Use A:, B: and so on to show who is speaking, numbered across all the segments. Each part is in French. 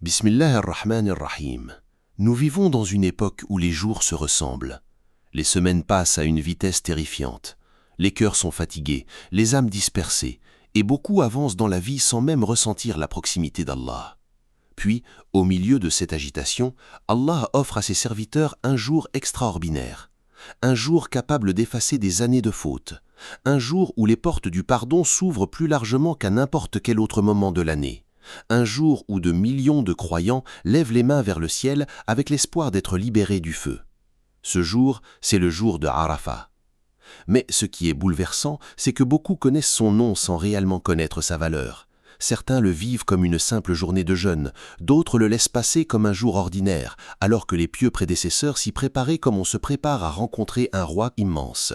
A: Bismillah ar-Rahman ar-Rahim. Nous vivons dans une époque où les jours se ressemblent. Les semaines passent à une vitesse terrifiante. Les cœurs sont fatigués, les âmes dispersées, et beaucoup avancent dans la vie sans même ressentir la proximité d'Allah. Puis, au milieu de cette agitation, Allah offre à ses serviteurs un jour extraordinaire, un jour capable d'effacer des années de fautes, un jour où les portes du pardon s'ouvrent plus largement qu'à n'importe quel autre moment de l'année, un jour où de millions de croyants lèvent les mains vers le ciel avec l'espoir d'être libérés du feu. Ce jour, c'est le jour de Arafat. Mais ce qui est bouleversant, c'est que beaucoup connaissent son nom sans réellement connaître sa valeur. Certains le vivent comme une simple journée de jeûne, d'autres le laissent passer comme un jour ordinaire, alors que les pieux prédécesseurs s'y préparaient comme on se prépare à rencontrer un roi immense.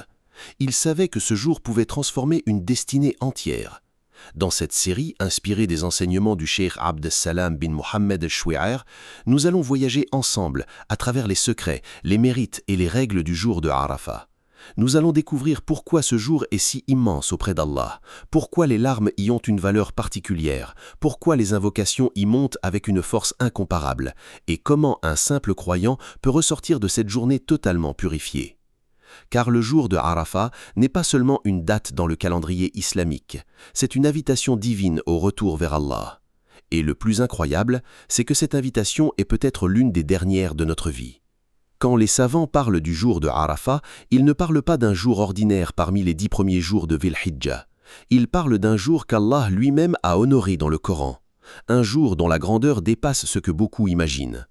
A: Ils savaient que ce jour pouvait transformer une destinée entière. Dans cette série, inspirée des enseignements du cheikh Abd Salam bin Mohammed al-Chouair, nous allons voyager ensemble à travers les secrets, les mérites et les règles du jour de Arafat. Nous allons découvrir pourquoi ce jour est si immense auprès d'Allah, pourquoi les larmes y ont une valeur particulière, pourquoi les invocations y montent avec une force incomparable, et comment un simple croyant peut ressortir de cette journée totalement purifié. Car le jour de Arafat n'est pas seulement une date dans le calendrier islamique, c'est une invitation divine au retour vers Allah. Et le plus incroyable, c'est que cette invitation est peut-être l'une des dernières de notre vie. Quand les savants parlent du jour de Arafat, ils ne parlent pas d'un jour ordinaire parmi les 10 premiers jours de Dhul-Hijjah. Ils parlent d'un jour qu'Allah lui-même a honoré dans le Coran, un jour dont la grandeur dépasse ce que beaucoup imaginent.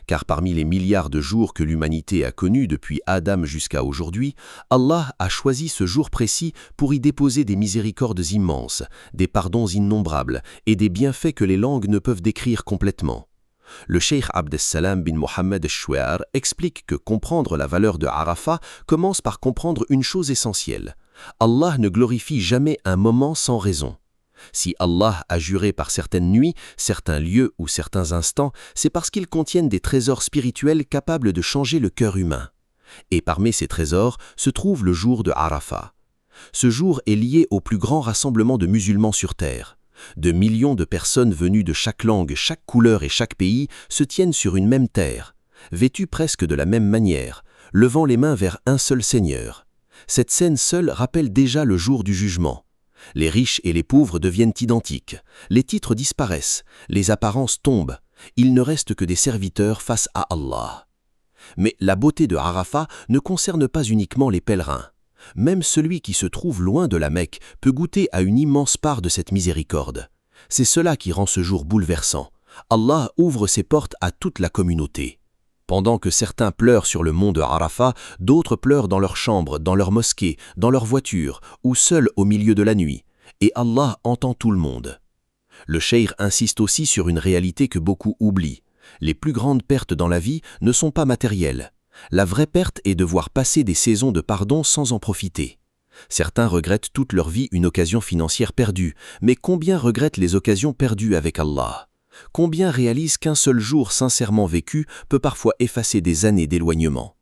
A: Car parmi les milliards de jours que l'humanité a connus depuis Adam jusqu'à aujourd'hui, Allah a choisi ce jour précis pour y déposer des miséricordes immenses, des pardons innombrables et des bienfaits que les langues ne peuvent décrire complètement. Le cheikh Abd Salam bin Mohammed al-Chouair explique que comprendre la valeur de Arafat commence par comprendre une chose essentielle. Allah ne glorifie jamais un moment sans raison. Si Allah a juré par certaines nuits, certains lieux ou certains instants, c'est parce qu'ils contiennent des trésors spirituels capables de changer le cœur humain. Et parmi ces trésors se trouve le jour de Arafat. Ce jour est lié au plus grand rassemblement de musulmans sur terre. De millions de personnes venues de chaque langue, chaque couleur et chaque pays se tiennent sur une même terre, vêtues presque de la même manière, levant les mains vers un seul Seigneur. Cette scène seule rappelle déjà le jour du jugement. Les riches et les pauvres deviennent identiques, les titres disparaissent, les apparences tombent, il ne reste que des serviteurs face à Allah. Mais la beauté de Arafat ne concerne pas uniquement les pèlerins. Même celui qui se trouve loin de la Mecque peut goûter à une immense part de cette miséricorde. C'est cela qui rend ce jour bouleversant. Allah ouvre ses portes à toute la communauté. Pendant que certains pleurent sur le mont de Arafat, d'autres pleurent dans leur chambre, dans leur mosquée, dans leur voiture ou seuls au milieu de la nuit. Et Allah entend tout le monde. Le cheikh insiste aussi sur une réalité que beaucoup oublient. Les plus grandes pertes dans la vie ne sont pas matérielles. La vraie perte est de voir passer des saisons de pardon sans en profiter. Certains regrettent toute leur vie une occasion financière perdue, mais combien regrettent les occasions perdues avec Allah? Combien réalisent qu'un seul jour sincèrement vécu peut parfois effacer des années d'éloignement?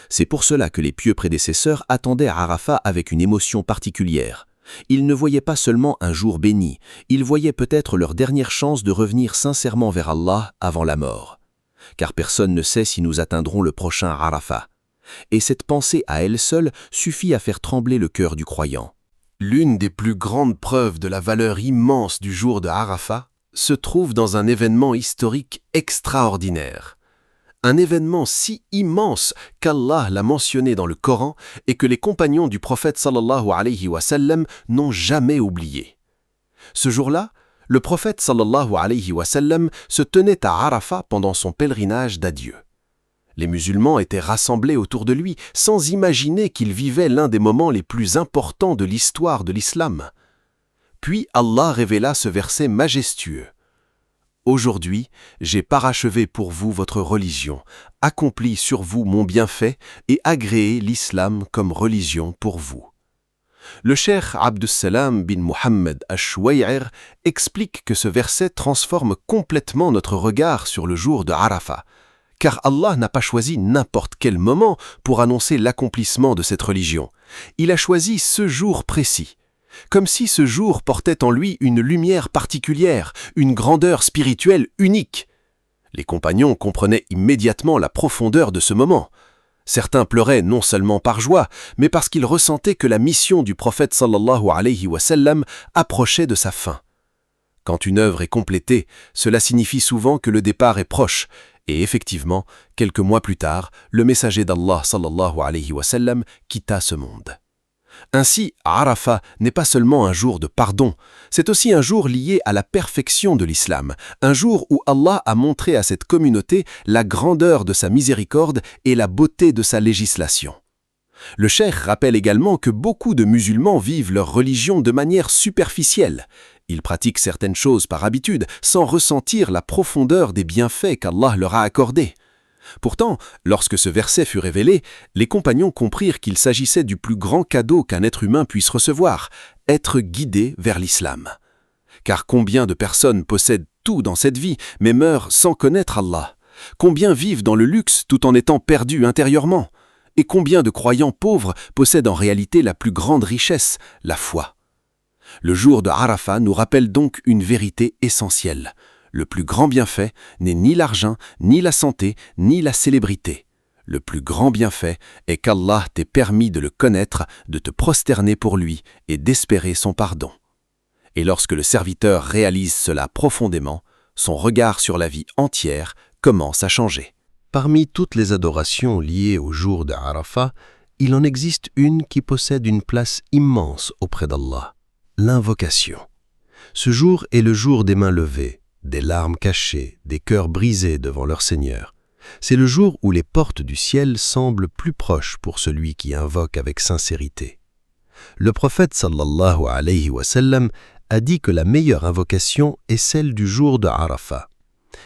A: C'est pour cela que les pieux prédécesseurs attendaient Arafat avec une émotion particulière. Ils ne voyaient pas seulement un jour béni, ils voyaient peut-être leur dernière chance de revenir sincèrement vers Allah avant la mort. Car personne ne sait si nous atteindrons le prochain Arafat. Et cette pensée à elle seule suffit à faire trembler le cœur du croyant. L'une des plus grandes preuves de la valeur immense du jour de Arafat se trouve dans un événement historique extraordinaire. Un événement si immense qu'Allah l'a mentionné dans le Coran et que les compagnons du prophète sallallahu alayhi wa sallam n'ont jamais oublié. Ce jour-là, le prophète sallallahu alayhi wa sallam se tenait à Arafat pendant son pèlerinage d'adieu. Les musulmans étaient rassemblés autour de lui sans imaginer qu'il vivait l'un des moments les plus importants de l'histoire de l'islam. Puis Allah révéla ce verset majestueux. « Aujourd'hui, j'ai parachevé pour vous votre religion, accompli sur vous mon bienfait et agréé l'islam comme religion pour vous. » Le cheikh Abd Salam bin Mohammed al-Chouair explique que ce verset transforme complètement notre regard sur le jour de Arafat, car Allah n'a pas choisi n'importe quel moment pour annoncer l'accomplissement de cette religion. Il a choisi ce jour précis, comme si ce jour portait en lui une lumière particulière, une grandeur spirituelle unique. Les compagnons comprenaient immédiatement la profondeur de ce moment. Certains pleuraient non seulement par joie, mais parce qu'ils ressentaient que la mission du prophète sallallahu alayhi wa sallam approchait de sa fin. Quand une œuvre est complétée, cela signifie souvent que le départ est proche, et effectivement, quelques mois plus tard, le messager d'Allah sallallahu alayhi wa sallam quitta ce monde. Ainsi, Arafat n'est pas seulement un jour de pardon, c'est aussi un jour lié à la perfection de l'islam, un jour où Allah a montré à cette communauté la grandeur de sa miséricorde et la beauté de sa législation. Le cheikh rappelle également que beaucoup de musulmans vivent leur religion de manière superficielle. Ils pratiquent certaines choses par habitude, sans ressentir la profondeur des bienfaits qu'Allah leur a accordés. Pourtant, lorsque ce verset fut révélé, les compagnons comprirent qu'il s'agissait du plus grand cadeau qu'un être humain puisse recevoir, être guidé vers l'islam. Car combien de personnes possèdent tout dans cette vie, mais meurent sans connaître Allah? Combien vivent dans le luxe tout en étant perdus intérieurement? Et combien de croyants pauvres possèdent en réalité la plus grande richesse, la foi? Le jour de Arafat nous rappelle donc une vérité essentielle. Le plus grand bienfait n'est ni l'argent, ni la santé, ni la célébrité. Le plus grand bienfait est qu'Allah t'ait permis de le connaître, de te prosterner pour lui et d'espérer son pardon. Et lorsque le serviteur réalise cela profondément, son regard sur la vie entière commence à changer.
B: Parmi toutes les adorations liées au jour de Arafat, il en existe une qui possède une place immense auprès d'Allah, l'invocation. Ce jour est le jour des mains levées, des larmes cachées, des cœurs brisés devant leur Seigneur. C'est le jour où les portes du ciel semblent plus proches pour celui qui invoque avec sincérité. Le prophète sallallahu alayhi wa sallam a dit que la meilleure invocation est celle du jour de Arafat.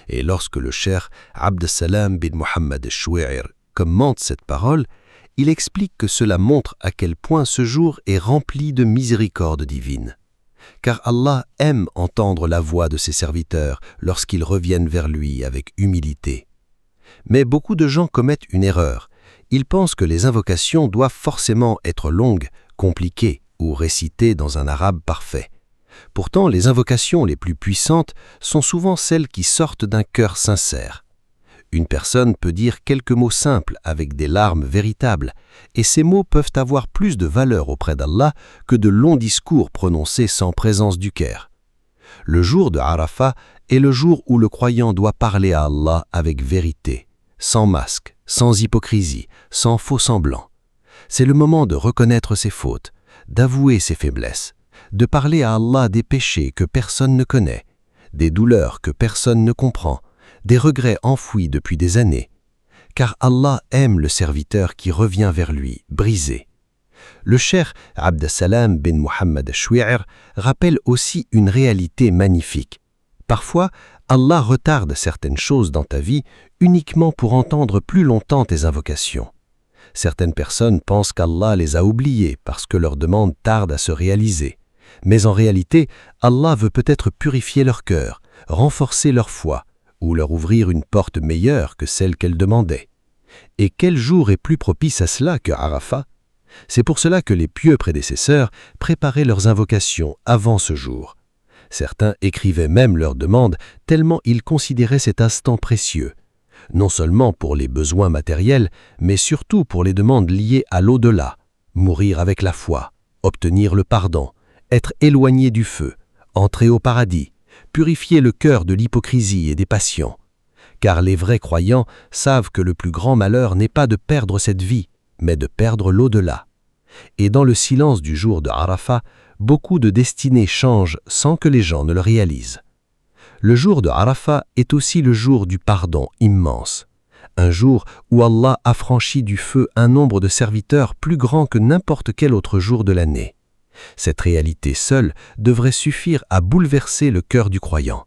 B: Et lorsque le cheikh Abd Salam bin Mohammed al-Chouair commente cette parole, il explique que cela montre à quel point ce jour est rempli de miséricorde divine. Car Allah aime entendre la voix de ses serviteurs lorsqu'ils reviennent vers lui avec humilité. Mais beaucoup de gens commettent une erreur. Ils pensent que les invocations doivent forcément être longues, compliquées ou récitées dans un arabe parfait. Pourtant, les invocations les plus puissantes sont souvent celles qui sortent d'un cœur sincère. Une personne peut dire quelques mots simples avec des larmes véritables, et ces mots peuvent avoir plus de valeur auprès d'Allah que de longs discours prononcés sans présence du cœur. Le jour de Arafat est le jour où le croyant doit parler à Allah avec vérité, sans masque, sans hypocrisie, sans faux semblant. C'est le moment de reconnaître ses fautes, d'avouer ses faiblesses, de parler à Allah des péchés que personne ne connaît, des douleurs que personne ne comprend, des regrets enfouis depuis des années. Car Allah aime le serviteur qui revient vers lui, brisé. Le cheikh Abd Salam bin Mohammed al-Chouair rappelle aussi une réalité magnifique. Parfois, Allah retarde certaines choses dans ta vie uniquement pour entendre plus longtemps tes invocations. Certaines personnes pensent qu'Allah les a oubliées parce que leurs demandes tardent à se réaliser. Mais en réalité, Allah veut peut-être purifier leur cœur, renforcer leur foi, ou leur ouvrir une porte meilleure que celle qu'elles demandaient. Et quel jour est plus propice à cela que Arafat? C'est pour cela que les pieux prédécesseurs préparaient leurs invocations avant ce jour. Certains écrivaient même leurs demandes tellement ils considéraient cet instant précieux, non seulement pour les besoins matériels, mais surtout pour les demandes liées à l'au-delà, mourir avec la foi, obtenir le pardon, être éloigné du feu, entrer au paradis, purifier le cœur de l'hypocrisie et des passions. Car les vrais croyants savent que le plus grand malheur n'est pas de perdre cette vie, mais de perdre l'au-delà. Et dans le silence du jour de Arafat, beaucoup de destinées changent sans que les gens ne le réalisent. Le jour de Arafat est aussi le jour du pardon immense. Un jour où Allah a franchi du feu un nombre de serviteurs plus grand que n'importe quel autre jour de l'année. Cette réalité seule devrait suffire à bouleverser le cœur du croyant.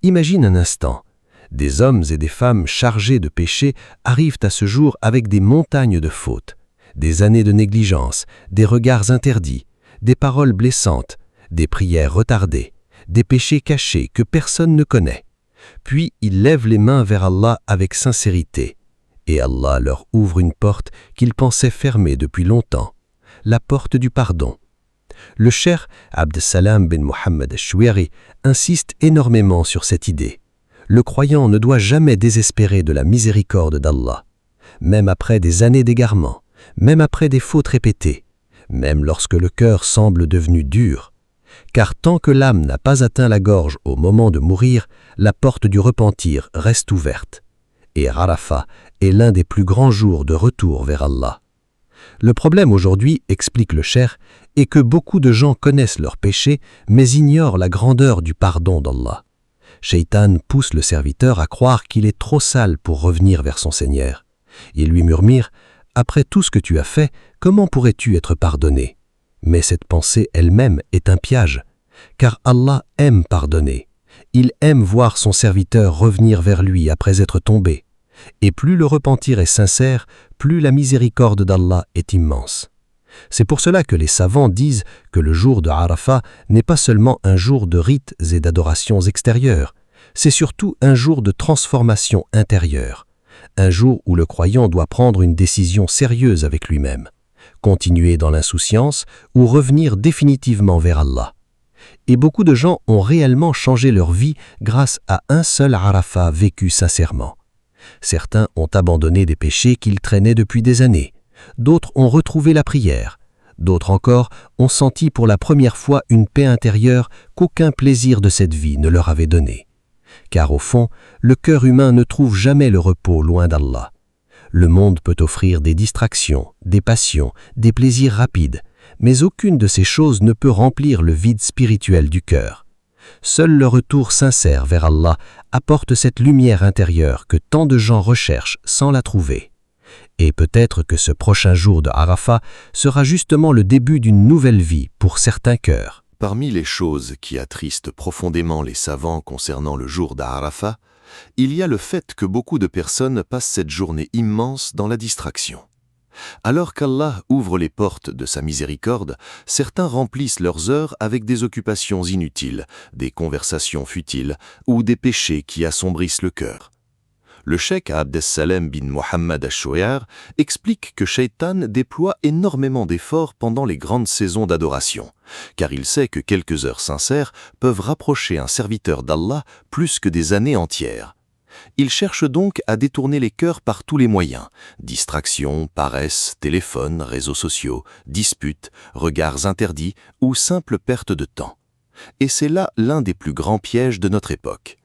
B: Imagine un instant, des hommes et des femmes chargés de péchés arrivent à ce jour avec des montagnes de fautes, des années de négligence, des regards interdits, des paroles blessantes, des prières retardées, des péchés cachés que personne ne connaît. Puis ils lèvent les mains vers Allah avec sincérité, et Allah leur ouvre une porte qu'ils pensaient fermée depuis longtemps, la porte du pardon. Le cheikh Abd Salam bin Mohammed al-Chouairi insiste énormément sur cette idée. Le croyant ne doit jamais désespérer de la miséricorde d'Allah, même après des années d'égarement, même après des fautes répétées, même lorsque le cœur semble devenu dur. Car tant que l'âme n'a pas atteint la gorge au moment de mourir, la porte du repentir reste ouverte. Et Arafat est l'un des plus grands jours de retour vers Allah. Le problème aujourd'hui, explique le cheikh, est que beaucoup de gens connaissent leurs péchés, mais ignorent la grandeur du pardon d'Allah. Shaitan pousse le serviteur à croire qu'il est trop sale pour revenir vers son Seigneur. Il lui murmure « Après tout ce que tu as fait, comment pourrais-tu être pardonné ?» Mais cette pensée elle-même est un piège, car Allah aime pardonner. Il aime voir son serviteur revenir vers lui après être tombé. Et plus le repentir est sincère, plus la miséricorde d'Allah est immense. C'est pour cela que les savants disent que le jour de Arafat n'est pas seulement un jour de rites et d'adorations extérieures, c'est surtout un jour de transformation intérieure, un jour où le croyant doit prendre une décision sérieuse avec lui-même, continuer dans l'insouciance ou revenir définitivement vers Allah. Et beaucoup de gens ont réellement changé leur vie grâce à un seul Arafat vécu sincèrement. Certains ont abandonné des péchés qu'ils traînaient depuis des années, d'autres ont retrouvé la prière, d'autres encore ont senti pour la première fois une paix intérieure qu'aucun plaisir de cette vie ne leur avait donnée. Car au fond, le cœur humain ne trouve jamais le repos loin d'Allah. Le monde peut offrir des distractions, des passions, des plaisirs rapides, mais aucune de ces choses ne peut remplir le vide spirituel du cœur. Seul le retour sincère vers Allah apporte cette lumière intérieure que tant de gens recherchent sans la trouver. Et peut-être que ce prochain jour de Arafat sera justement le début d'une nouvelle vie pour certains cœurs.
A: Parmi les choses qui attristent profondément les savants concernant le jour d'Arafat, il y a le fait que beaucoup de personnes passent cette journée immense dans la distraction. Alors qu'Allah ouvre les portes de sa miséricorde, certains remplissent leurs heures avec des occupations inutiles, des conversations futiles ou des péchés qui assombrissent le cœur. Le cheikh Abdessalem bin Mohammed al-Shouayar explique que Shaitan déploie énormément d'efforts pendant les grandes saisons d'adoration, car il sait que quelques heures sincères peuvent rapprocher un serviteur d'Allah plus que des années entières. Il cherche donc à détourner les cœurs par tous les moyens, distractions, paresse, téléphone, réseaux sociaux, disputes, regards interdits ou simple perte de temps. Et c'est là l'un des plus grands pièges de notre époque.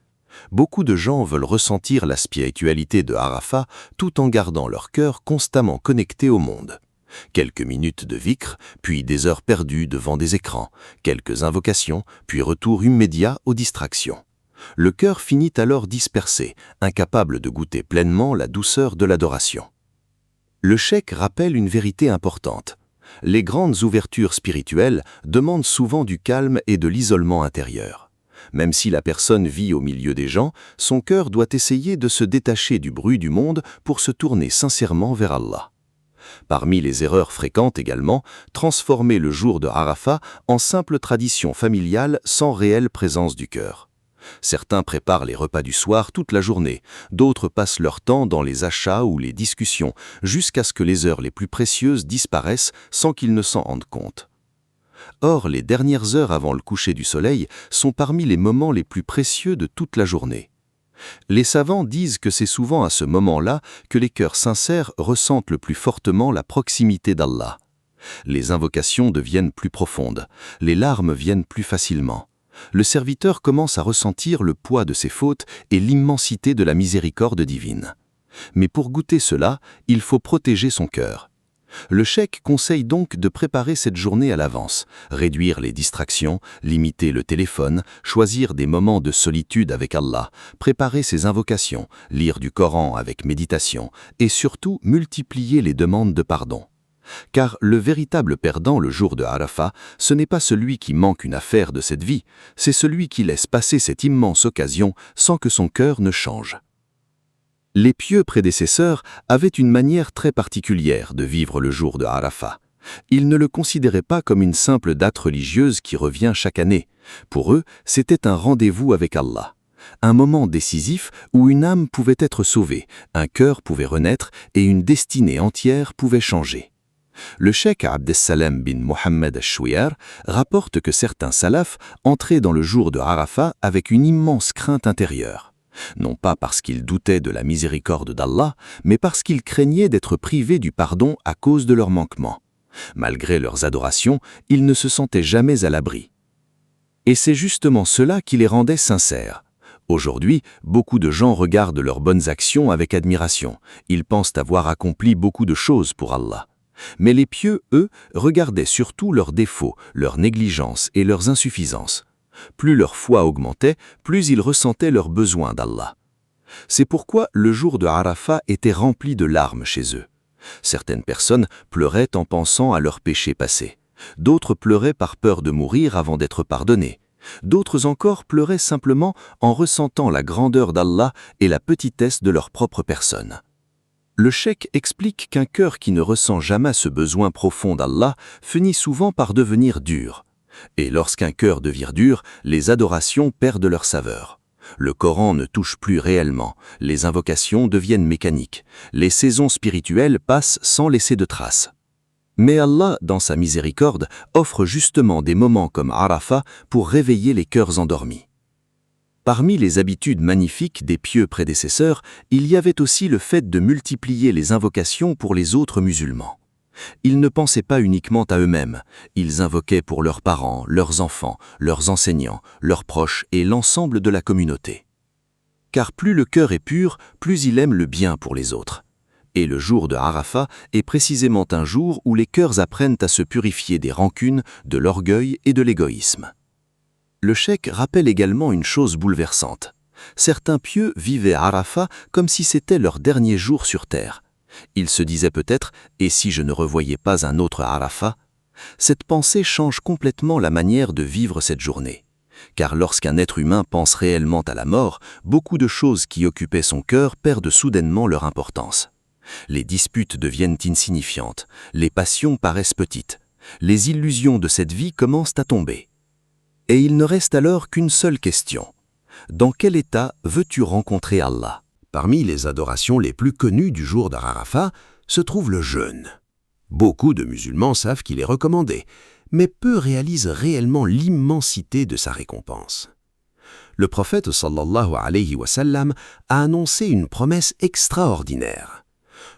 A: Beaucoup de gens veulent ressentir la spiritualité de Arafat tout en gardant leur cœur constamment connecté au monde. Quelques minutes de vikr, puis des heures perdues devant des écrans, quelques invocations, puis retour immédiat aux distractions. Le cœur finit alors dispersé, incapable de goûter pleinement la douceur de l'adoration. Le cheikh rappelle une vérité importante. Les grandes ouvertures spirituelles demandent souvent du calme et de l'isolement intérieur. Même si la personne vit au milieu des gens, son cœur doit essayer de se détacher du bruit du monde pour se tourner sincèrement vers Allah. Parmi les erreurs fréquentes également, transformer le jour de Arafat en simple tradition familiale sans réelle présence du cœur. Certains préparent les repas du soir toute la journée, d'autres passent leur temps dans les achats ou les discussions, jusqu'à ce que les heures les plus précieuses disparaissent sans qu'ils ne s'en rendent compte. Or, les dernières heures avant le coucher du soleil sont parmi les moments les plus précieux de toute la journée. Les savants disent que c'est souvent à ce moment-là que les cœurs sincères ressentent le plus fortement la proximité d'Allah. Les invocations deviennent plus profondes, les larmes viennent plus facilement. Le serviteur commence à ressentir le poids de ses fautes et l'immensité de la miséricorde divine. Mais pour goûter cela, il faut protéger son cœur. Le cheikh conseille donc de préparer cette journée à l'avance, réduire les distractions, limiter le téléphone, choisir des moments de solitude avec Allah, préparer ses invocations, lire du Coran avec méditation et surtout multiplier les demandes de pardon. Car le véritable perdant le jour de Arafat, ce n'est pas celui qui manque une affaire de cette vie, c'est celui qui laisse passer cette immense occasion sans que son cœur ne change. Les pieux prédécesseurs avaient une manière très particulière de vivre le jour de Arafat. Ils ne le considéraient pas comme une simple date religieuse qui revient chaque année. Pour eux, c'était un rendez-vous avec Allah. Un moment décisif où une âme pouvait être sauvée, un cœur pouvait renaître et une destinée entière pouvait changer. Le cheikh Abdessalem bin Mohammed al-Shouayar rapporte que certains salafs entraient dans le jour de Arafat avec une immense crainte intérieure.
C: non pas parce qu'ils doutaient de la miséricorde d'Allah, mais parce qu'ils craignaient d'être privés du pardon à cause de leurs manquements. Malgré leurs adorations, ils ne se sentaient jamais à l'abri. Et c'est justement cela qui les rendait sincères. Aujourd'hui, beaucoup de gens regardent leurs bonnes actions avec admiration. Ils pensent avoir accompli beaucoup de choses pour Allah. Mais les pieux, eux, regardaient surtout leurs défauts, leurs négligences et leurs insuffisances. Plus leur foi augmentait, plus ils ressentaient leurs besoins d'Allah. C'est pourquoi le jour de Arafat était rempli de larmes chez eux. Certaines personnes pleuraient en pensant à leurs péchés passés. D'autres pleuraient par peur de mourir avant d'être pardonnés. D'autres encore pleuraient simplement en ressentant la grandeur d'Allah et la petitesse de leur propre personne. Le cheikh explique qu'un cœur qui ne ressent jamais ce besoin profond d'Allah finit souvent par devenir dur. Et lorsqu'un cœur devient dur, les adorations perdent leur saveur. Le Coran ne touche plus réellement, les invocations deviennent mécaniques, les saisons spirituelles passent sans laisser de traces. Mais Allah, dans sa miséricorde, offre justement des moments comme Arafat pour réveiller les cœurs endormis. Parmi les habitudes magnifiques des pieux prédécesseurs, il y avait aussi le fait de multiplier les invocations pour les autres musulmans. Ils ne pensaient pas uniquement à eux-mêmes, ils invoquaient pour leurs parents, leurs enfants, leurs enseignants, leurs proches et l'ensemble de la communauté. Car plus le cœur est pur, plus il aime le bien pour les autres. Et le jour de Arafat est précisément un jour où les cœurs apprennent à se purifier des rancunes, de l'orgueil et de l'égoïsme. Le cheikh rappelle également une chose bouleversante. Certains pieux vivaient Arafat comme si c'était leur dernier jour sur terre. Ils se disaient peut-être « et si je ne revoyais pas un autre Arafat ?» Cette pensée change complètement la manière de vivre cette journée. Car lorsqu'un être humain pense réellement à la mort, beaucoup de choses qui occupaient son cœur perdent soudainement leur importance. Les disputes deviennent insignifiantes, les passions paraissent petites, les illusions de cette vie commencent à tomber. Et il ne reste alors qu'une seule question. Dans quel état veux-tu rencontrer Allah ?
B: Parmi les adorations les plus connues du jour d'Arafat se trouve le jeûne. Beaucoup de musulmans savent qu'il est recommandé, mais peu réalisent réellement l'immensité de sa récompense. Le prophète sallallahu alayhi wa sallam a annoncé une promesse extraordinaire.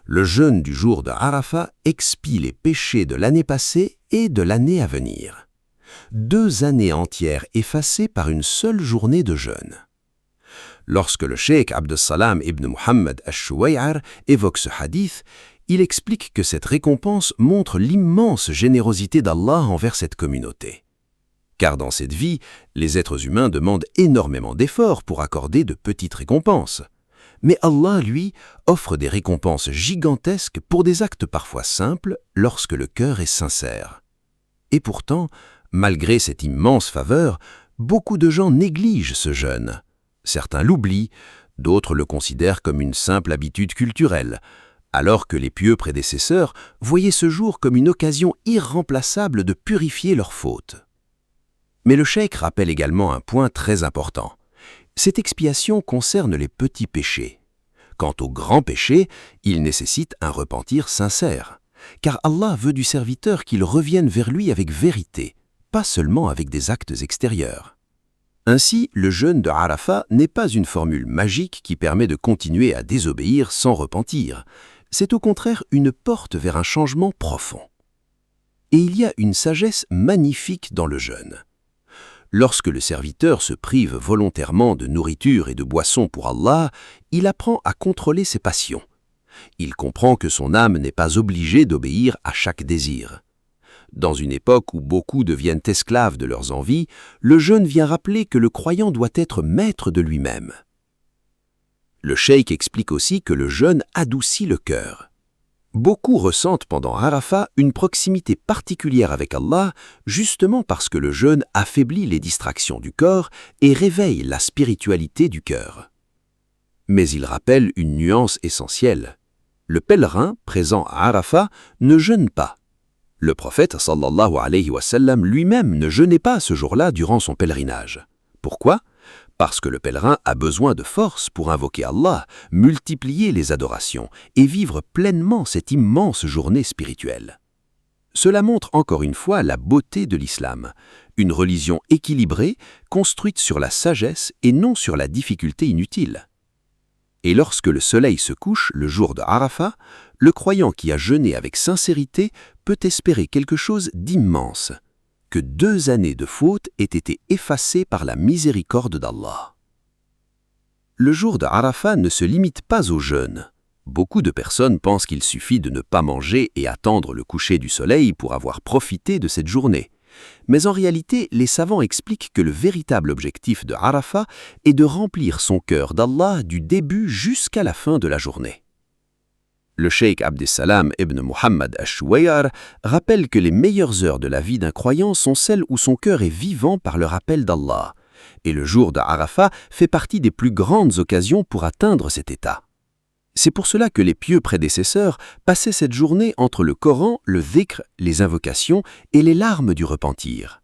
B: Le jeûne du jour de Arafat expie les péchés de l'année passée et de l'année à venir. 2 années entières effacées par une seule journée de jeûne. Lorsque le cheikh Abdussalam ibn Muhammad al-Shuway'ar évoque ce hadith, il explique que cette récompense montre l'immense générosité d'Allah envers cette communauté. Car dans cette vie, les êtres humains demandent énormément d'efforts pour accorder de petites récompenses. Mais Allah, lui, offre des récompenses gigantesques pour des actes parfois simples lorsque le cœur est sincère. Et pourtant, malgré cette immense faveur, beaucoup de gens négligent ce jeûne. Certains l'oublient, d'autres le considèrent comme une simple habitude culturelle, alors que les pieux prédécesseurs voyaient ce jour comme une occasion irremplaçable de purifier leurs fautes. Mais le cheikh rappelle également un point très important. Cette expiation concerne les petits péchés. Quant aux grands péchés, ils nécessitent un repentir sincère, car Allah veut du serviteur qu'il revienne vers lui avec vérité, pas seulement avec des actes extérieurs. Ainsi, le jeûne de Arafat n'est pas une formule magique qui permet de continuer à désobéir sans repentir. C'est au contraire une porte vers un changement profond. Et il y a une sagesse magnifique dans le jeûne. Lorsque le serviteur se prive volontairement de nourriture et de boisson pour Allah, il apprend à contrôler ses passions. Il comprend que son âme n'est pas obligée d'obéir à chaque désir. Dans une époque où beaucoup deviennent esclaves de leurs envies, le jeûne vient rappeler que le croyant doit être maître de lui-même. Le cheikh explique aussi que le jeûne adoucit le cœur. Beaucoup ressentent pendant Arafat une proximité particulière avec Allah, justement parce que le jeûne affaiblit les distractions du corps et réveille la spiritualité du cœur. Mais il rappelle une nuance essentielle. Le pèlerin, présent à Arafat, ne jeûne pas. Le prophète sallallahu alayhi wa sallam lui-même ne jeûnait pas ce jour-là durant son pèlerinage. Pourquoi ? Parce que le pèlerin a besoin de force pour invoquer Allah, multiplier les adorations et vivre pleinement cette immense journée spirituelle. Cela montre encore une fois la beauté de l'islam,
C: Une religion équilibrée, construite sur la sagesse et non sur la difficulté inutile. Et lorsque le soleil se couche le jour de Arafat, le croyant qui a jeûné avec sincérité peut espérer quelque chose d'immense, que 2 années de faute aient été effacées par la miséricorde d'Allah. Le jour de Arafat ne se limite pas au jeûne. Beaucoup de personnes pensent qu'il suffit de ne pas manger et attendre le coucher du soleil pour avoir profité de cette journée. Mais en réalité, les savants expliquent que le véritable objectif de Arafat est de remplir son cœur d'Allah du début jusqu'à la fin de la journée. Le cheikh Abdessalam ibn Muhammad al-Shuwayar rappelle que les meilleures heures de la vie d'un croyant sont celles où son cœur est vivant par le rappel d'Allah. Et le jour de Arafat fait partie des plus grandes occasions pour atteindre cet état. C'est pour cela que les pieux prédécesseurs passaient cette journée entre le Coran, le dhikr, les invocations et les larmes du repentir.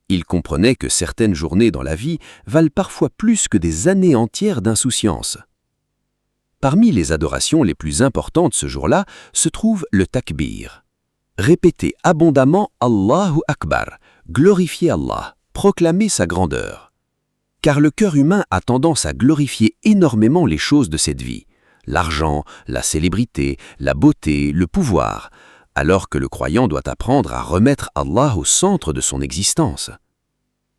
C: Ils comprenaient que certaines journées dans la vie valent parfois plus que des années entières d'insouciance. Parmi les adorations les plus importantes ce jour-là se trouve le takbir. Répéter abondamment Allahu Akbar, glorifier Allah, proclamer sa grandeur. Car le cœur humain a tendance à glorifier énormément les choses de cette vie. L'argent, la célébrité, la beauté, le pouvoir, alors que le croyant doit apprendre à remettre Allah au centre de son existence.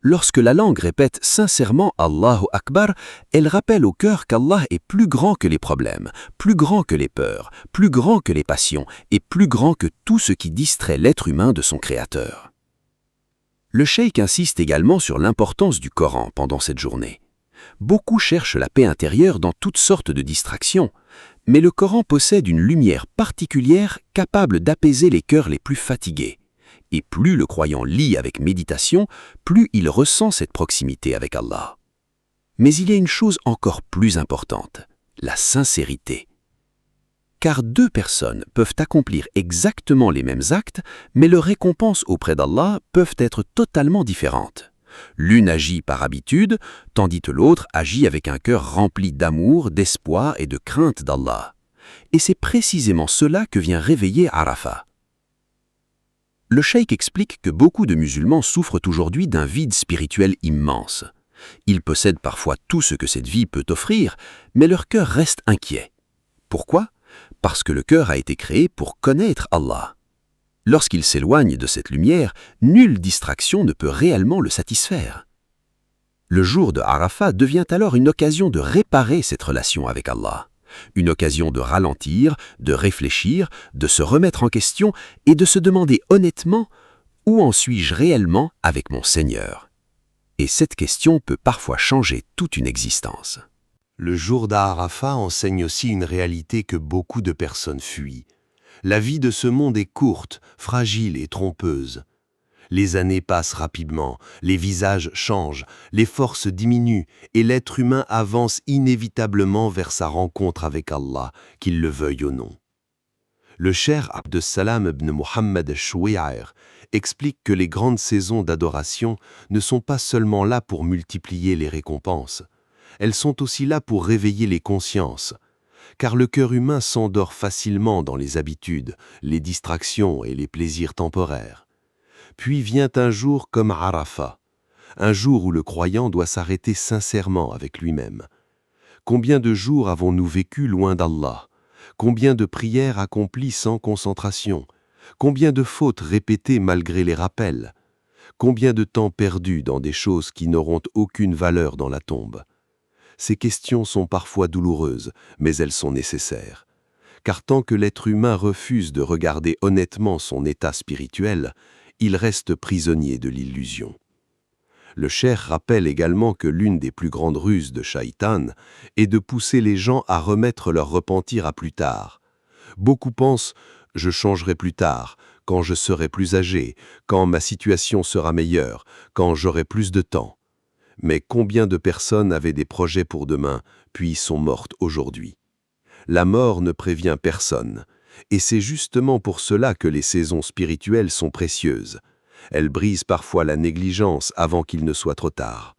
C: Lorsque la langue répète sincèrement Allahu Akbar, elle rappelle au cœur qu'Allah est plus grand que les problèmes, plus grand que les peurs, plus grand que les passions et plus grand que tout ce qui distrait l'être humain de son Créateur. Le cheikh insiste également sur l'importance du Coran pendant cette journée. Beaucoup cherchent la paix intérieure dans toutes sortes de distractions, mais le Coran possède une lumière particulière capable d'apaiser les cœurs les plus fatigués. Et plus le croyant lit avec méditation, plus il ressent cette proximité avec Allah. Mais il y a une chose encore plus importante, la sincérité. Car 2 personnes peuvent accomplir exactement les mêmes actes, mais leurs récompenses auprès d'Allah peuvent être totalement différentes. L'une agit par habitude, tandis que l'autre agit avec un cœur rempli d'amour, d'espoir et de crainte d'Allah. Et c'est précisément cela que vient réveiller Arafat. Le cheikh explique que beaucoup de musulmans souffrent aujourd'hui d'un vide spirituel immense. Ils possèdent parfois tout ce que cette vie peut offrir, mais leur cœur reste inquiet. Pourquoi ? Parce que le cœur a été créé pour connaître Allah. Lorsqu'il s'éloigne de cette lumière, nulle distraction ne peut réellement le satisfaire. Le jour de Arafat devient alors une occasion de réparer cette relation avec Allah. Une occasion de ralentir, de réfléchir, de se remettre en question et de se demander honnêtement « Où en suis-je réellement avec mon Seigneur ?» Et cette question peut parfois changer toute une existence.
B: Le jour d'Arafat enseigne aussi une réalité que beaucoup de personnes fuient. La vie de ce monde est courte, fragile et trompeuse. Les années passent rapidement, les visages changent, les forces diminuent et l'être humain avance inévitablement vers sa rencontre avec Allah, qu'il le veuille ou non. Le cheikh Abdessalam ibn Muhammad al-Shuwayar explique que les grandes saisons d'adoration ne sont pas seulement là pour multiplier les récompenses, elles sont aussi là pour réveiller les consciences, car le cœur humain s'endort facilement dans les habitudes, les distractions et les plaisirs temporaires. Puis vient un jour comme Arafat, un jour où le croyant doit s'arrêter sincèrement avec lui-même. Combien de jours avons-nous vécu loin d'Allah? Combien de prières accomplies sans concentration? Combien de fautes répétées malgré les rappels? Combien de temps perdu dans des choses qui n'auront aucune valeur dans la tombe? Ces questions sont parfois douloureuses, mais elles sont nécessaires. Car tant que l'être humain refuse de regarder honnêtement son état spirituel, il reste prisonnier de l'illusion. Le cheikh rappelle également que l'une des plus grandes ruses de Shaitan est de pousser les gens à remettre leur repentir à plus tard. Beaucoup pensent « je changerai plus tard, quand je serai plus âgé, quand ma situation sera meilleure, quand j'aurai plus de temps ». Mais combien de personnes avaient des projets pour demain, puis sont mortes aujourd'hui? La mort ne prévient personne, et c'est justement pour cela que les saisons spirituelles sont précieuses. Elles brisent parfois la négligence avant qu'il ne soit trop tard.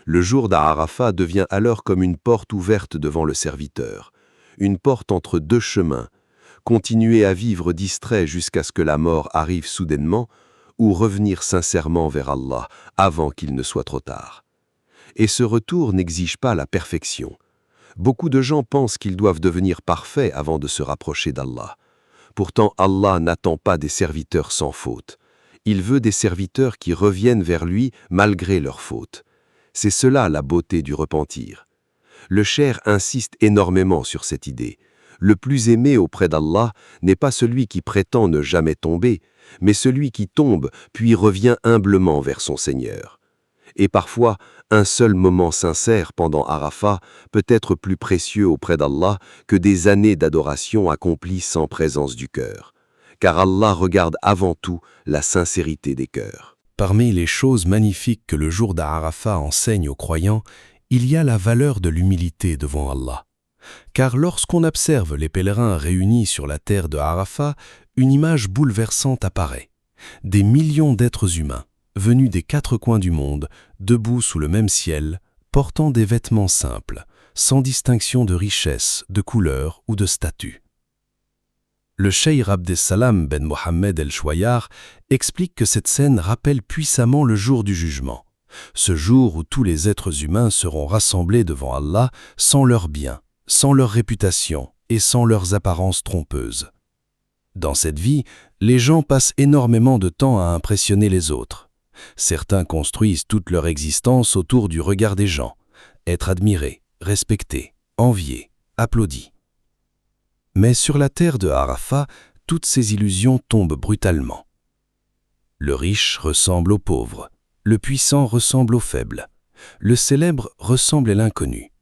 B: Le jour d'Arafat devient alors comme une porte ouverte devant le serviteur, une porte entre 2 chemins, continuer à vivre distrait jusqu'à ce que la mort arrive soudainement, ou revenir sincèrement vers Allah avant qu'il ne soit trop tard. Et ce retour n'exige pas la perfection. Beaucoup de gens pensent qu'ils doivent devenir parfaits avant de se rapprocher d'Allah. Pourtant, Allah n'attend pas des serviteurs sans faute. Il veut des serviteurs qui reviennent vers lui malgré leurs fautes. C'est cela la beauté du repentir. Le cheikh insiste énormément sur cette idée. Le plus aimé auprès d'Allah n'est pas celui qui prétend ne jamais tomber, mais celui qui tombe puis revient humblement vers son Seigneur. Et parfois, un seul moment sincère pendant Arafat peut être plus précieux auprès d'Allah que des années d'adoration accomplies sans présence du cœur. Car Allah regarde avant tout la sincérité des cœurs.
D: Parmi les choses magnifiques que le jour d'Arafat enseigne aux croyants, il y a la valeur de l'humilité devant Allah. Car lorsqu'on observe les pèlerins réunis sur la terre de Arafat, une image bouleversante apparaît. Des millions d'êtres humains, venus des 4 coins du monde, debout sous le même ciel, portant des vêtements simples, sans distinction de richesse, de couleur ou de statut. Le cheikh Abdessalam ben Mohammed el-Chouayar explique que cette scène rappelle puissamment le jour du jugement, ce jour où tous les êtres humains seront rassemblés devant Allah sans leurs biens, sans leur réputation et sans leurs apparences trompeuses. Dans cette vie, les gens passent énormément de temps à impressionner les autres. Certains construisent toute leur existence autour du regard des gens, être admirés, respectés, enviés, applaudis. Mais sur la terre de Arafat, toutes ces illusions tombent brutalement. Le riche ressemble au pauvre, le puissant ressemble au faible, le célèbre ressemble à l'inconnu.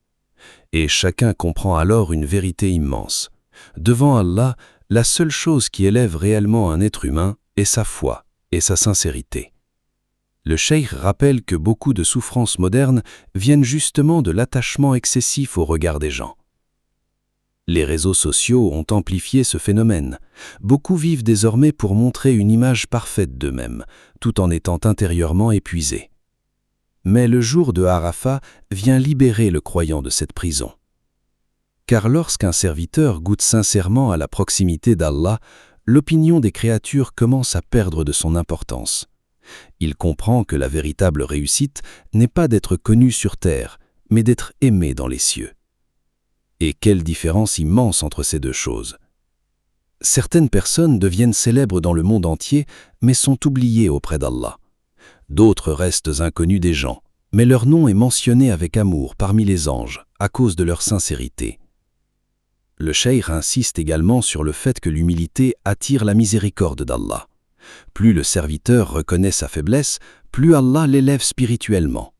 D: Et chacun comprend alors une vérité immense. Devant Allah, la seule chose qui élève réellement un être humain est sa foi et sa sincérité. Le cheikh rappelle que beaucoup de souffrances modernes viennent justement de l'attachement excessif au regard des gens. Les réseaux sociaux ont amplifié ce phénomène. Beaucoup vivent désormais pour montrer une image parfaite d'eux-mêmes, tout en étant intérieurement épuisés. Mais le jour de Arafat vient libérer le croyant de cette prison. Car lorsqu'un serviteur goûte sincèrement à la proximité d'Allah, l'opinion des créatures commence à perdre de son importance. Il comprend que la véritable réussite n'est pas d'être connu sur terre, mais d'être aimé dans les cieux. Et quelle différence immense entre ces deux choses. Certaines personnes deviennent célèbres dans le monde entier, mais sont oubliées auprès d'Allah. D'autres restent inconnus des gens, mais leur nom est mentionné avec amour parmi les anges, à cause de leur sincérité. Le cheikh insiste également sur le fait que l'humilité attire la miséricorde d'Allah. Plus le serviteur reconnaît sa faiblesse, plus Allah l'élève spirituellement.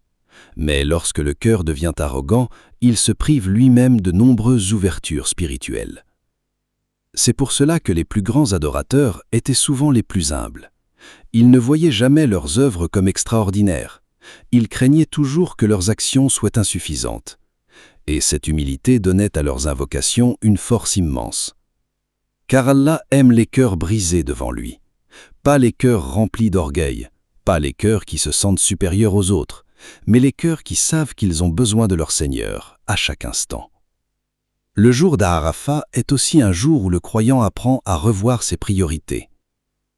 D: Mais lorsque le cœur devient arrogant, il se prive lui-même de nombreuses ouvertures spirituelles. C'est pour cela que les plus grands adorateurs étaient souvent les plus humbles. Ils ne voyaient jamais leurs œuvres comme extraordinaires. Ils craignaient toujours que leurs actions soient insuffisantes. Et cette humilité donnait à leurs invocations une force immense. Car Allah aime les cœurs brisés devant lui. Pas les cœurs remplis d'orgueil, pas les cœurs qui se sentent supérieurs aux autres, mais les cœurs qui savent qu'ils ont besoin de leur Seigneur à chaque instant. Le jour d'Arafat est aussi un jour où le croyant apprend à revoir ses priorités.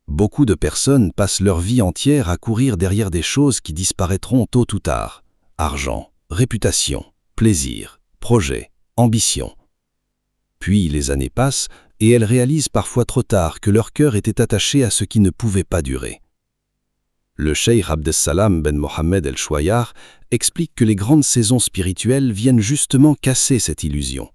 D: Beaucoup de personnes passent leur vie entière à courir derrière des choses qui disparaîtront tôt ou tard. Argent, réputation, plaisir, projet, ambition. Puis les années passent et elles réalisent parfois trop tard que leur cœur était attaché à ce qui ne pouvait pas durer. Le cheikh Abdessalam ben Mohammed el-Chouayar explique que les grandes saisons spirituelles viennent justement casser cette illusion.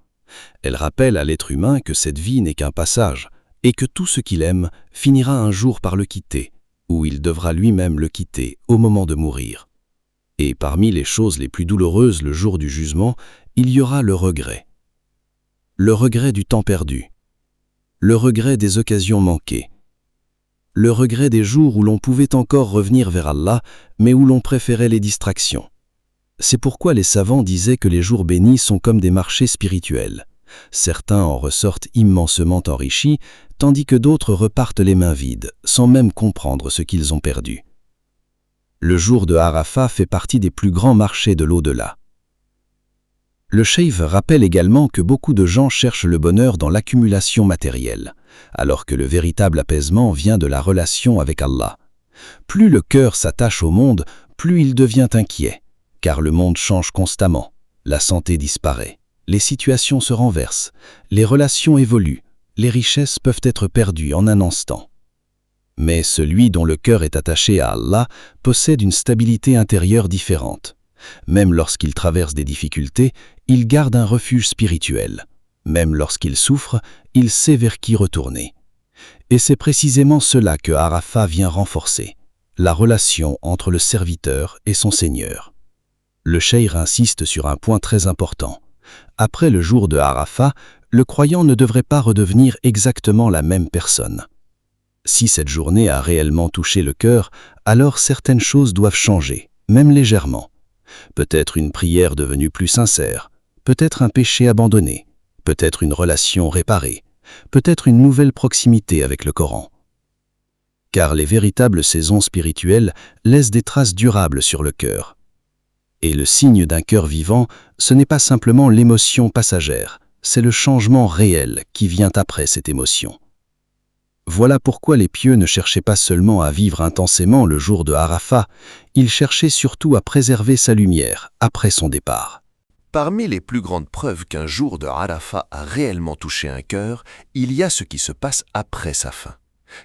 D: Elles rappellent à l'être humain que cette vie n'est qu'un passage et que tout ce qu'il aime finira un jour par le quitter, ou il devra lui-même le quitter au moment de mourir. Et parmi les choses les plus douloureuses le jour du jugement, il y aura le regret. Le regret du temps perdu, le regret des occasions manquées, le regret des jours où l'on pouvait encore revenir vers Allah, mais où l'on préférait les distractions. C'est pourquoi les savants disaient que les jours bénis sont comme des marchés spirituels. Certains en ressortent immensement enrichis, tandis que d'autres repartent les mains vides, sans même comprendre ce qu'ils ont perdu. Le jour de Arafat fait partie des plus grands marchés de l'au-delà. Le cheikh rappelle également que beaucoup de gens cherchent le bonheur dans l'accumulation matérielle, alors que le véritable apaisement vient de la relation avec Allah. Plus le cœur s'attache au monde, plus il devient inquiet, car le monde change constamment, la santé disparaît, les situations se renversent, les relations évoluent, les richesses peuvent être perdues en un instant. Mais celui dont le cœur est attaché à Allah possède une stabilité intérieure différente. Même lorsqu'il traverse des difficultés, il garde un refuge spirituel. Même lorsqu'il souffre, il sait vers qui retourner. Et c'est précisément cela que Arafat vient renforcer, la relation entre le serviteur et son Seigneur. Le cheikh insiste sur un point très important. Après le jour de Arafat, le croyant ne devrait pas redevenir exactement la même personne. Si cette journée a réellement touché le cœur, alors certaines choses doivent changer, même légèrement. Peut-être une prière devenue plus sincère, peut-être un péché abandonné, peut-être une relation réparée, peut-être une nouvelle proximité avec le Coran. Car les véritables saisons spirituelles laissent des traces durables sur le cœur. Et le signe d'un cœur vivant, ce n'est pas simplement l'émotion passagère, c'est le changement réel qui vient après cette émotion. Voilà pourquoi les pieux ne cherchaient pas seulement à vivre intensément le jour de Arafat, ils cherchaient surtout à préserver sa lumière après son départ.
A: Parmi les plus grandes preuves qu'un jour de Arafat a réellement touché un cœur, il y a ce qui se passe après sa fin.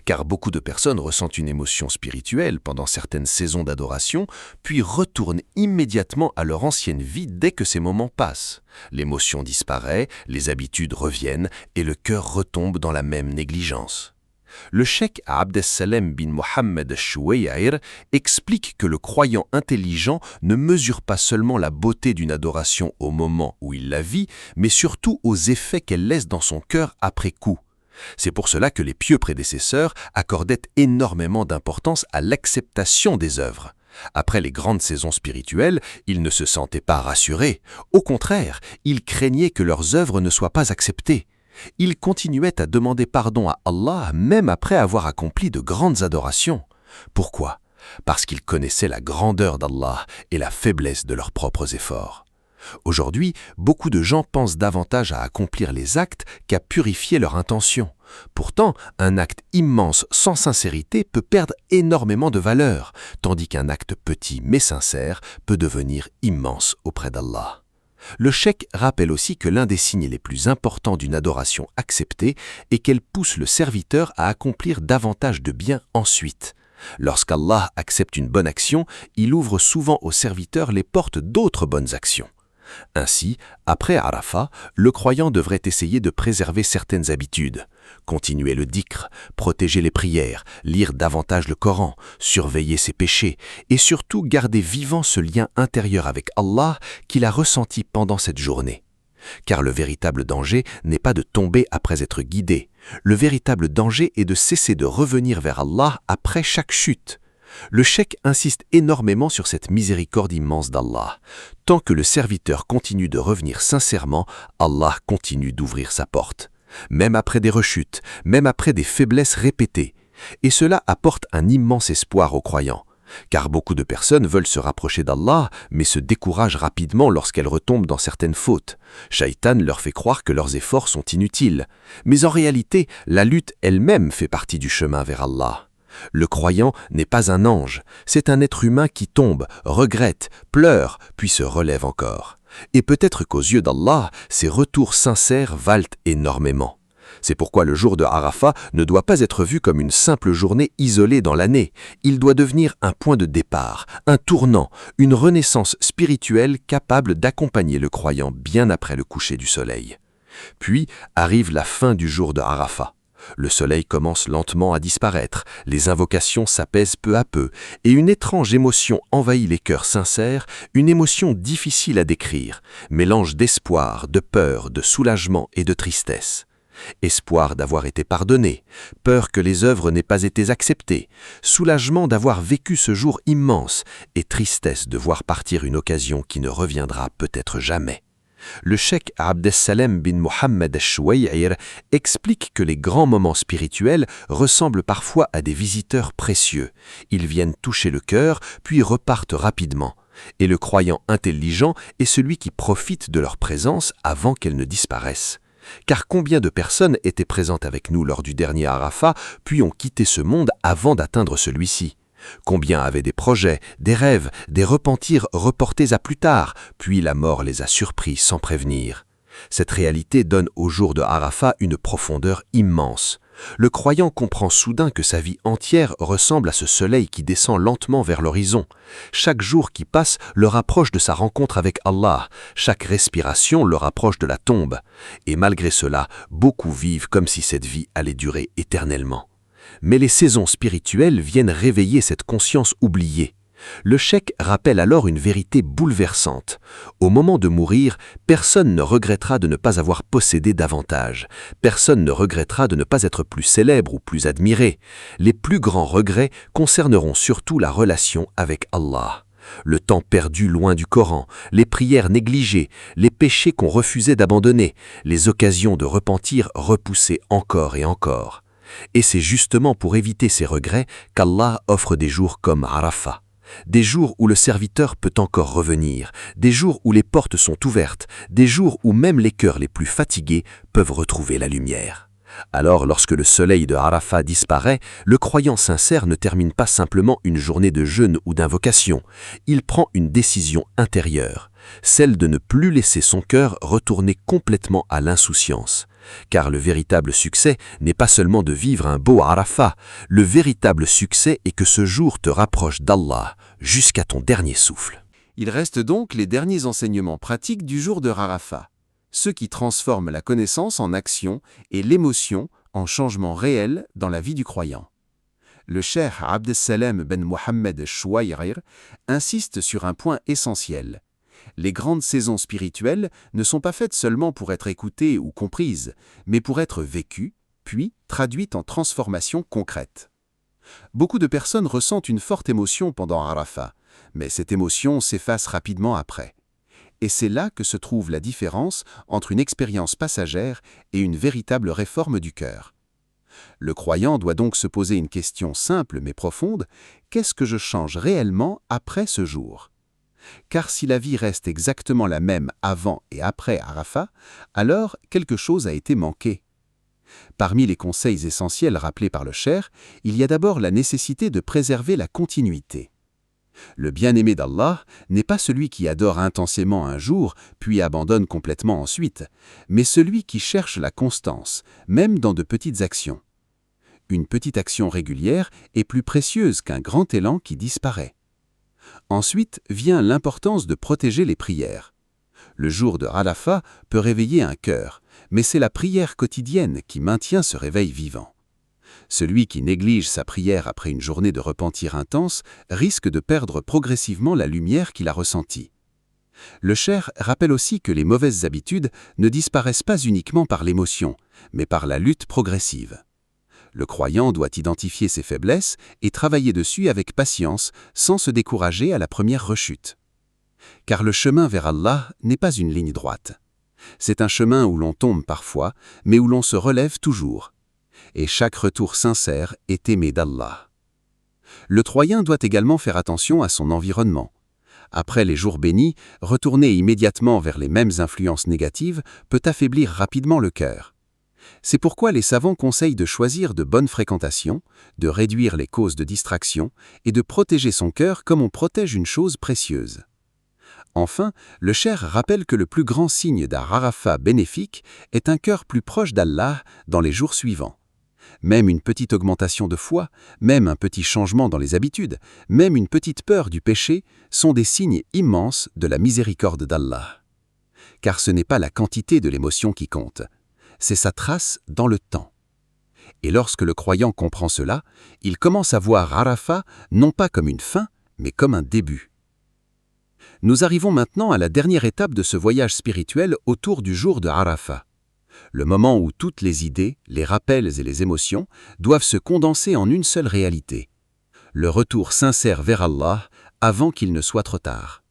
A: Car beaucoup de personnes ressentent une émotion spirituelle pendant certaines saisons d'adoration, puis retournent immédiatement à leur ancienne vie dès que ces moments passent. L'émotion disparaît, les habitudes reviennent et le cœur retombe dans la même négligence. Le cheikh Abdessalem bin Mohammed Chouaïr explique que le croyant intelligent ne mesure pas seulement la beauté d'une adoration au moment où il la vit, mais surtout aux effets qu'elle laisse dans son cœur après coup. C'est pour cela que les pieux prédécesseurs accordaient énormément d'importance à l'acceptation des œuvres. Après les grandes saisons spirituelles, ils ne se sentaient pas rassurés. Au contraire, ils craignaient que leurs œuvres ne soient pas acceptées. Ils continuaient à demander pardon à Allah même après avoir accompli de grandes adorations. Pourquoi? Parce qu'ils connaissaient la grandeur d'Allah et la faiblesse de leurs propres efforts. Aujourd'hui, beaucoup de gens pensent davantage à accomplir les actes qu'à purifier leur intention. Pourtant, un acte immense sans sincérité peut perdre énormément de valeur, tandis qu'un acte petit mais sincère peut devenir immense auprès d'Allah. Le cheikh rappelle aussi que l'un des signes les plus importants d'une adoration acceptée est qu'elle pousse le serviteur à accomplir davantage de bien ensuite. Lorsqu'Allah accepte une bonne action, il ouvre souvent au serviteur les portes d'autres bonnes actions. Ainsi, après Arafat, le croyant devrait essayer de préserver certaines habitudes, continuer le dhikr, protéger les prières, lire davantage le Coran, surveiller ses péchés et surtout garder vivant ce lien intérieur avec Allah qu'il a ressenti pendant cette journée. Car le véritable danger n'est pas de tomber après être guidé, le véritable danger est de cesser de revenir vers Allah après chaque chute. Le cheikh insiste énormément sur cette miséricorde immense d'Allah. Tant que le serviteur continue de revenir sincèrement, Allah continue d'ouvrir sa porte. Même après des rechutes, même après des faiblesses répétées. Et cela apporte un immense espoir aux croyants. Car beaucoup de personnes veulent se rapprocher d'Allah, mais se découragent rapidement lorsqu'elles retombent dans certaines fautes. Shaitan leur fait croire que leurs efforts sont inutiles. Mais en réalité, la lutte elle-même fait partie du chemin vers Allah. Le croyant n'est pas un ange, c'est un être humain qui tombe, regrette, pleure, puis se relève encore. Et peut-être qu'aux yeux d'Allah, ces retours sincères valent énormément. C'est pourquoi le jour de Arafat ne doit pas être vu comme une simple journée isolée dans l'année. Il doit devenir un point de départ, un tournant, une renaissance spirituelle capable d'accompagner le croyant bien après le coucher du soleil. Puis arrive la fin du jour de Arafat. Le soleil commence lentement à disparaître, les invocations s'apaisent peu à peu, et une étrange émotion envahit les cœurs sincères, une émotion difficile à décrire, mélange d'espoir, de peur, de soulagement et de tristesse. Espoir d'avoir été pardonné, peur que les œuvres n'aient pas été acceptées, soulagement d'avoir vécu ce jour immense, et tristesse de voir partir une occasion qui ne reviendra peut-être jamais. Le cheikh Abdessalem bin Mohammed Chouaïr explique que les grands moments spirituels ressemblent parfois à des visiteurs précieux. Ils viennent toucher le cœur, puis repartent rapidement. Et le croyant intelligent est celui qui profite de leur présence avant qu'elle ne disparaisse. Car combien de personnes étaient présentes avec nous lors du dernier Arafat, puis ont quitté ce monde avant d'atteindre celui-ci?
C: Combien avaient des projets, des rêves, des repentirs reportés à plus tard, puis la mort les a surpris sans prévenir. Cette réalité donne au jour de Arafat une profondeur immense. Le croyant comprend soudain que sa vie entière ressemble à ce soleil qui descend lentement vers l'horizon. Chaque jour qui passe le rapproche de sa rencontre avec Allah, chaque respiration le rapproche de la tombe. Et malgré cela, beaucoup vivent comme si cette vie allait durer éternellement. Mais les saisons spirituelles viennent réveiller cette conscience oubliée. Le cheikh rappelle alors une vérité bouleversante. Au moment de mourir, personne ne regrettera de ne pas avoir possédé davantage. Personne ne regrettera de ne pas être plus célèbre ou plus admiré. Les plus grands regrets concerneront surtout la relation avec Allah. Le temps perdu loin du Coran, les prières négligées, les péchés qu'on refusait d'abandonner, les occasions de repentir repoussées encore et encore. Et c'est justement pour éviter ces regrets qu'Allah offre des jours comme Arafat. Des jours où le serviteur peut encore revenir, des jours où les portes sont ouvertes, des jours où même les cœurs les plus fatigués peuvent retrouver la lumière. Alors, lorsque le soleil de Arafat disparaît, le croyant sincère ne termine pas simplement une journée de jeûne ou d'invocation, il prend une décision intérieure, celle de ne plus laisser son cœur retourner complètement à l'insouciance. Car le véritable succès n'est pas seulement de vivre un beau Arafat, le véritable succès est que ce jour te rapproche d'Allah jusqu'à ton dernier souffle.
A: Il reste donc les derniers enseignements pratiques du jour de Arafat, ceux qui transforment la connaissance en action et l'émotion en changement réel dans la vie du croyant. Le cheikh Abdessalem ben Mohammed Chouaïrir insiste sur un point essentiel. Les grandes saisons spirituelles ne sont pas faites seulement pour être écoutées ou comprises, mais pour être vécues, puis traduites en transformations concrètes. Beaucoup de personnes ressentent une forte émotion pendant Arafat, mais cette émotion s'efface rapidement après. Et c'est là que se trouve la différence entre une expérience passagère et une véritable réforme du cœur. Le croyant doit donc se poser une question simple mais profonde: qu'est-ce que je change réellement après ce jour ? Car si la vie reste exactement la même avant et après Arafat, alors quelque chose a été manqué. Parmi les conseils essentiels rappelés par le cheikh, il y a d'abord la nécessité de préserver la continuité. Le bien-aimé d'Allah n'est pas celui qui adore intensément un jour, puis abandonne complètement ensuite, mais celui qui cherche la constance, même dans de petites actions. Une petite action régulière est plus précieuse qu'un grand élan qui disparaît. Ensuite vient l'importance de protéger les prières. Le jour de Arafat peut réveiller un cœur, mais c'est la prière quotidienne qui maintient ce réveil vivant. Celui qui néglige sa prière après une journée de repentir intense risque de perdre progressivement la lumière qu'il a ressentie. Le cheikh rappelle aussi que les mauvaises habitudes ne disparaissent pas uniquement par l'émotion, mais par la lutte progressive. Le croyant doit identifier ses faiblesses et travailler dessus avec patience, sans se décourager à la première rechute. Car le chemin vers Allah n'est pas une ligne droite. C'est un chemin où l'on tombe parfois, mais où l'on se relève toujours. Et chaque retour sincère est aimé d'Allah. Le croyant doit également faire attention à son environnement. Après les jours bénis, retourner immédiatement vers les mêmes influences négatives peut affaiblir rapidement le cœur. C'est pourquoi les savants conseillent de choisir de bonnes fréquentations, de réduire les causes de distraction et de protéger son cœur comme on protège une chose précieuse. Enfin, le cheikh rappelle que le plus grand signe d'un Arafat bénéfique est un cœur plus proche d'Allah dans les jours suivants. Même une petite augmentation de foi, même un petit changement dans les habitudes, même une petite peur du péché sont des signes immenses de la miséricorde d'Allah. Car ce n'est pas la quantité de l'émotion qui compte, c'est sa trace dans le temps. Et lorsque le croyant comprend cela, il commence à voir Arafat non pas comme une fin, mais comme un début. Nous arrivons maintenant à la dernière étape de ce voyage spirituel autour du jour de Arafat. Le moment où toutes les idées, les rappels et les émotions doivent se condenser en une seule réalité. Le retour sincère vers Allah avant qu'il ne soit trop tard.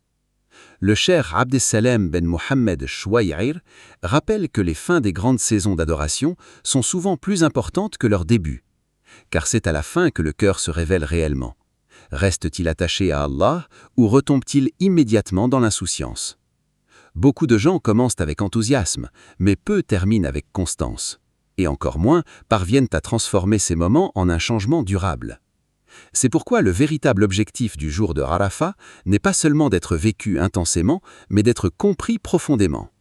A: Le cheikh Abdessalem ben Mohammed Chouaïrir rappelle que les fins des grandes saisons d'adoration sont souvent plus importantes que leurs débuts. Car c'est à la fin que le cœur se révèle réellement. Reste-t-il attaché à Allah ou retombe-t-il immédiatement dans l'insouciance ? Beaucoup de gens commencent avec enthousiasme, mais peu terminent avec constance. Et encore moins parviennent à transformer ces moments en un changement durable.
C: C'est pourquoi le véritable objectif du jour de Arafat n'est pas seulement d'être vécu intensément, mais d'être compris profondément.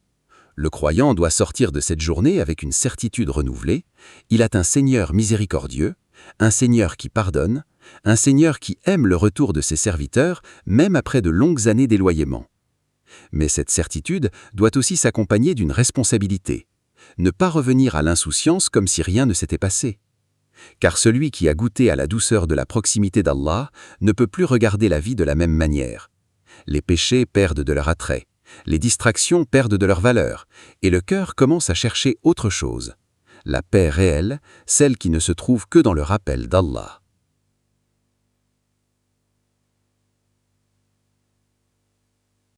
C: Le croyant doit sortir de cette journée avec une certitude renouvelée. Il a un Seigneur miséricordieux, un Seigneur qui pardonne, un Seigneur qui aime le retour de ses serviteurs, même après de longues années d'éloignement. Mais cette certitude doit aussi s'accompagner d'une responsabilité. Ne pas revenir à l'insouciance comme si rien ne s'était passé. Car celui qui a goûté à la douceur de la proximité d'Allah ne peut plus regarder la vie de la même manière. Les péchés perdent de leur attrait, les distractions perdent de leur valeur, et le cœur commence à chercher autre chose. La paix réelle, celle qui ne se trouve que dans le rappel d'Allah.